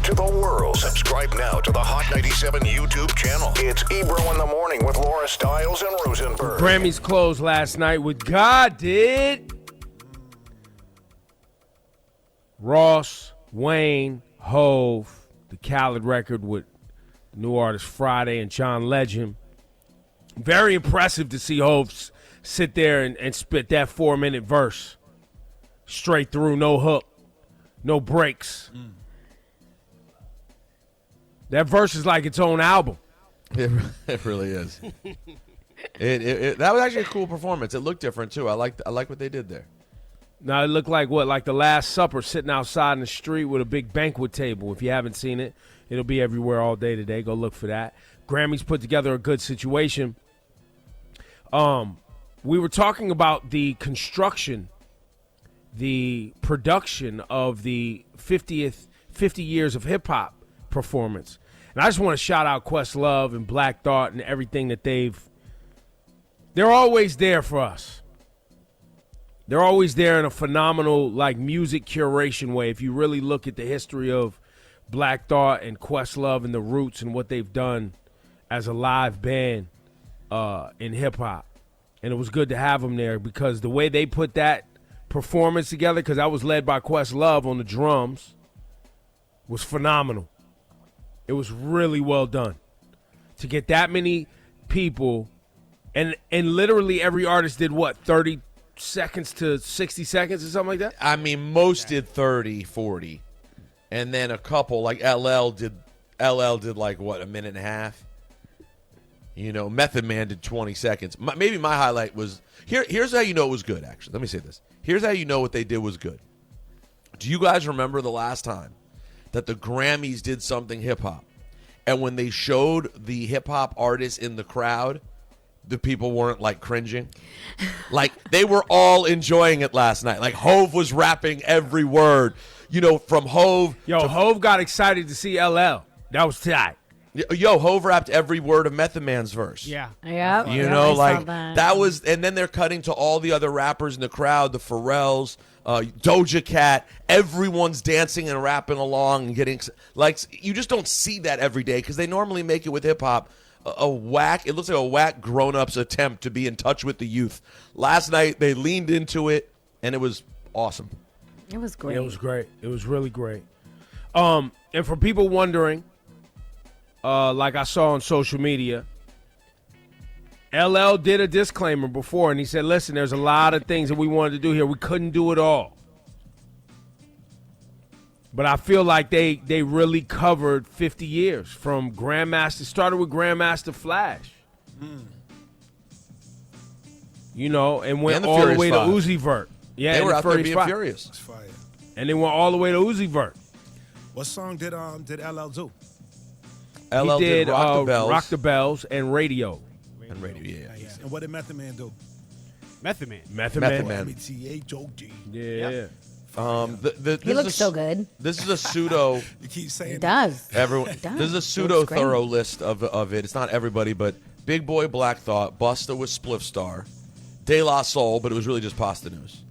to the world. Subscribe now to the Hot 97 YouTube channel. It's Ebro in the Morning with Laura Stiles and Rosenberg. Grammys closed last night with God Did. Ross, Wayne, Hove, the Khaled record with the new artist Friday and John Legend. Very impressive to see Hove sit there and spit that 4-minute verse straight through, no hook, no breaks. That verse is like its own album. It really is. That was actually a cool performance. It looked different too. I like what they did there. Now, it looked like what? Like the Last Supper, sitting outside in the street with a big banquet table. If you haven't seen it, it'll be everywhere all day today. Go look for that. Grammys put together a good situation. We were talking about the construction, the production of the 50 years of hip-hop performance. And I just want to shout out Questlove and Black Thought and everything that they're always there for us. They're always there in a phenomenal, like, music curation way. If you really look at the history of Black Thought and Questlove and the Roots and what they've done as a live band in hip-hop. And it was good to have them there because the way they put that performance together, because I was led by Questlove on the drums, was phenomenal. It was really well done. To get that many people, and literally every artist did what, 30 seconds to 60 seconds or something like that? I mean, most did 30, 40. And then a couple, like LL did like, what, a minute and a half? You know, Method Man did 20 seconds. Maybe my highlight was, here's how you know it was good, actually. Let me say this. Here's how you know what they did was good. Do you guys remember the last time that the Grammys did something hip-hop? And when they showed the hip-hop artists in the crowd, the people weren't, like, cringing? Like, they were all enjoying it last night. Like, Hove was rapping every word. You know, from Hove. Hove got excited to see LL. That was tight. Yo, Hove rapped every word of Method Man's verse. Yeah. Yep. You know, like, that was, and then they're cutting to all the other rappers in the crowd, the Pharrells, Doja Cat. Everyone's dancing and rapping along and getting, like, you just don't see that every day because they normally make it with hip-hop it looks like a whack grown-up's attempt to be in touch with the youth. Last night, they leaned into it, and it was awesome. It was great. It was great. It was really great. And for people wondering, like I saw on social media, LL did a disclaimer before, and he said, listen, there's a lot of things that we wanted to do here. We couldn't do it all. But I feel like they really covered 50 years from Grandmaster. Started with Grandmaster Flash. You know, and went all the way to Uzi Vert. Yeah, they were out there being furious. It's fire. And they went all the way to Uzi Vert. What song did LL do? LL He did Rock the Bells. and Radio. And Radio, yeah. Nice. And what did Method Man do? Method Man. M-E-T-H-O-D. Yeah. Yep. He looks so good. This is a pseudo. You keep saying He does. Everyone. It does. This is a It pseudo looks great. thorough list of it. It's not everybody, but Big Boy, Black Thought, Busta with Spliff Star, De La Soul, but it was really just Pasta News.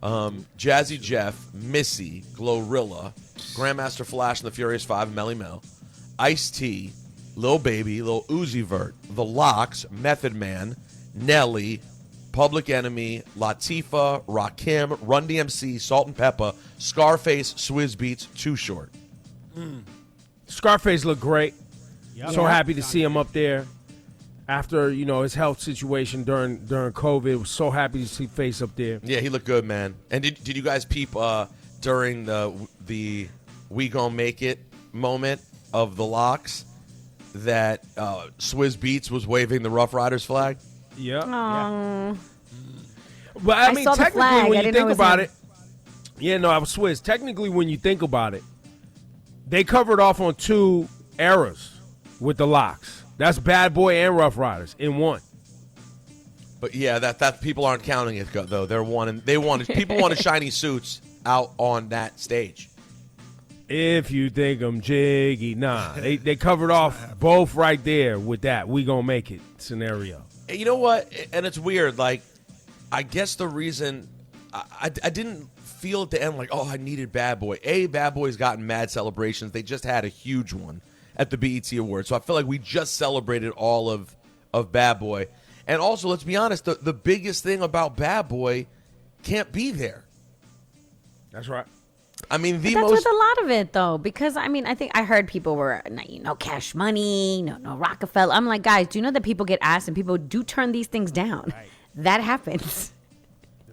Jazzy Jeff, Missy, Glorilla, Grandmaster Flash and the Furious Five, Melly Mel, Ice-T, Lil Baby, Lil Uzi Vert, The Lox, Method Man, Nelly, Public Enemy, Latifah, Rakim, Run DMC, Salt and Peppa, Scarface, Swizz Beatz, Too Short. Scarface looked great. Yep. So happy to see him up there after, you know, his health situation during COVID. Was so happy to see Face up there. Yeah, he looked good, man. And did you guys peep during the We Gon' Make It moment of the Lox that Swizz Beatz was waving the Rough Riders flag? Yeah. Aww. But I mean, saw the technically, flag. when I you didn't know think it was about him. it, yeah, no, I was Swizz. Technically, when you think about it, they covered off on 2 eras with the Lox. That's Bad Boy and Rough Riders in one. But yeah, that people aren't counting it though. People wanted shiny suits out on that stage. If you think I'm jiggy, nah. They covered off both right there with that We Gonna Make It scenario. And you know what? And it's weird. Like, I guess the reason I didn't feel at the end like, oh, I needed Bad Boy. Bad Boy's gotten mad celebrations. They just had a huge one at the BET Awards. So I feel like we just celebrated all of Bad Boy. And also, let's be honest, the biggest thing about Bad Boy can't be there. That's right. I mean, That's with a lot of it, though, because, I mean, I think I heard people were, Cash Money, no Rockefeller. I'm like, guys, do you know that people get asked and people do turn these things down? Right. That happens.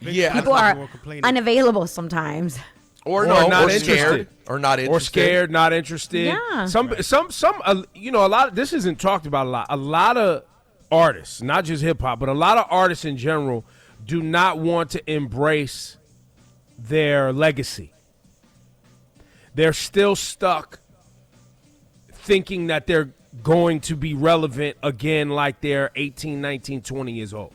Yeah. People are unavailable sometimes. Or not scared, or not interested. Or scared, not interested. Yeah. Some, a lot of, this isn't talked about a lot. A lot of artists, not just hip hop, but a lot of artists in general do not want to embrace their legacy. They're still stuck thinking that they're going to be relevant again like they're 18, 19, 20 years old.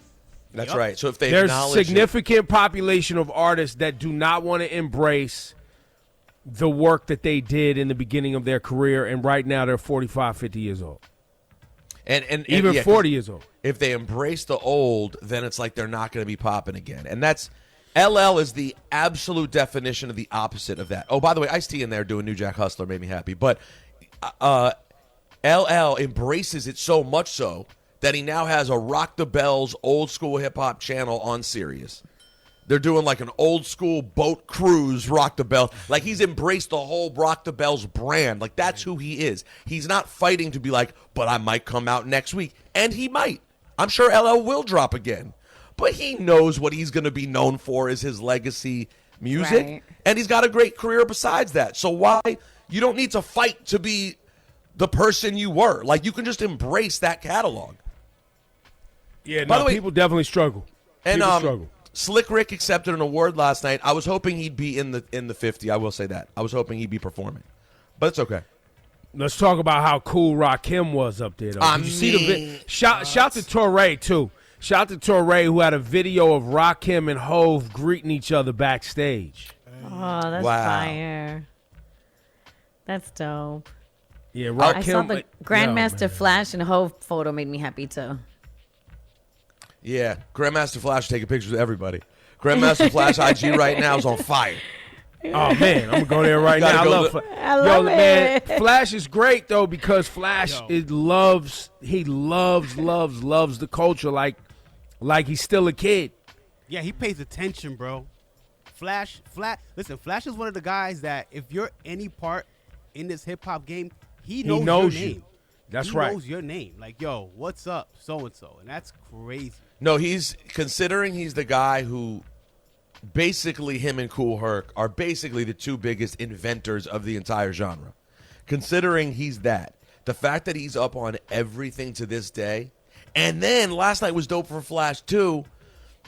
That's right. So if they There's acknowledge significant population of artists that do not want to embrace the work that they did in the beginning of their career, and right now they're 45, 50 years old. And even 40 years old. If they embrace the old, then it's like they're not going to be popping again. And that's LL is the absolute definition of the opposite of that. Oh, by the way, Ice-T in there doing New Jack Hustler made me happy. But LL embraces it so much so that he now has a Rock the Bells old school hip hop channel on Sirius. They're doing like an old school boat cruise Rock the Bells. Like he's embraced the whole Rock the Bells brand. Like that's who he is. He's not fighting to be like, but I might come out next week. And he might. I'm sure LL will drop again. But he knows what he's going to be known for is his legacy music. Right. And he's got a great career besides that. So why? You don't need to fight to be the person you were. Like you can just embrace that catalog. Yeah, By the way, people definitely struggle. And People struggle. Slick Rick accepted an award last night. I was hoping he'd be in the 50. I will say that. I was hoping he'd be performing. But it's okay. Let's talk about how cool Rakim was up there, though. Did you see the shout to Torre, too. Shout to Torre, who had a video of Rakim and Hove greeting each other backstage. Oh, that's fire. That's dope. Yeah, Rakim. I saw the Grandmaster Flash and Hove photo made me happy, too. Yeah, Grandmaster Flash taking pictures of everybody. Grandmaster Flash IG right now is on fire. Oh man, I'm gonna go there right now. I love it. Man, Flash is great though because Flash loves the culture like he's still a kid. Yeah, he pays attention, bro. Flash. Listen, Flash is one of the guys that if you're any part in this hip hop game, he knows your name. That's right. He knows your name. Like, yo, what's up, so and so, and that's crazy. No, he's the guy who basically him and Kool Herc are basically the two biggest inventors of the entire genre. Considering he's that, the fact that he's up on everything to this day, and then last night was dope for Flash too,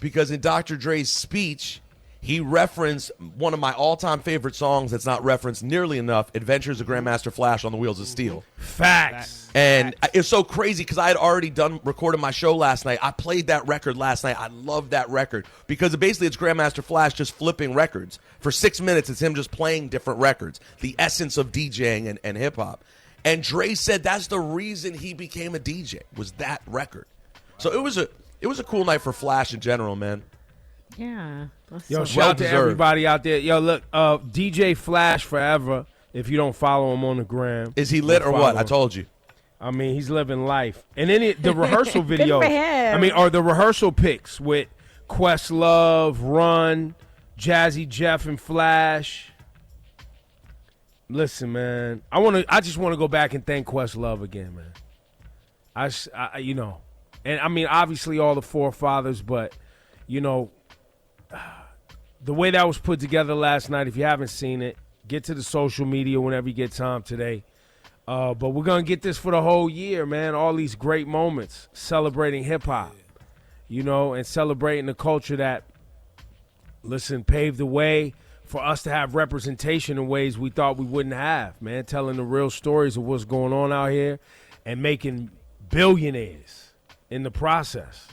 because in Dr. Dre's speech, he referenced one of my all-time favorite songs that's not referenced nearly enough, Adventures of Grandmaster Flash on the Wheels of Steel. Facts. And it's so crazy because I had already recorded my show last night. I played that record last night. I love that record because basically it's Grandmaster Flash just flipping records. For 6 minutes, it's him just playing different records, the essence of DJing and hip-hop. And Dre said that's the reason he became a DJ, was that record. So it was a cool night for Flash in general, man. Yeah. Yo, shout out to everybody out there. Yo, look, DJ Flash forever. If you don't follow him on the gram, is he lit or what? I told you. I mean, he's living life. And then the rehearsal videos. Good for him. I mean, or the rehearsal pics with Questlove, Run, Jazzy Jeff, and Flash. Listen, man, I just want to go back and thank Questlove again, man. And I mean, obviously all the forefathers, but the way that was put together last night, if you haven't seen it, get to the social media whenever you get time today. But we're going to get this for the whole year, man. All these great moments celebrating hip-hop, and celebrating the culture that, paved the way for us to have representation in ways we thought we wouldn't have, man. Telling the real stories of what's going on out here and making billionaires in the process.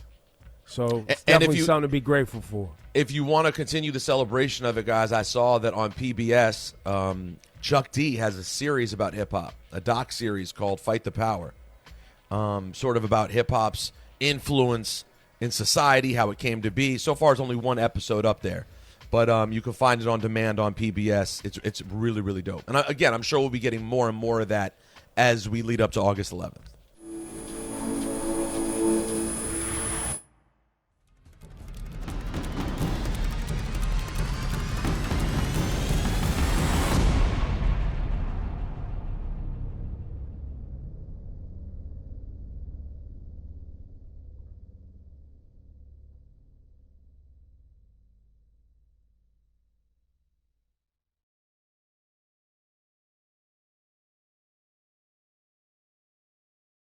So it's definitely something to be grateful for. If you want to continue the celebration of it, guys, I saw that on PBS, Chuck D has a series about hip-hop, a doc series called Fight the Power, sort of about hip-hop's influence in society, how it came to be. So far, it's only one episode up there. But you can find it on demand on PBS. It's really, really dope. And again, I'm sure we'll be getting more and more of that as we lead up to August 11th.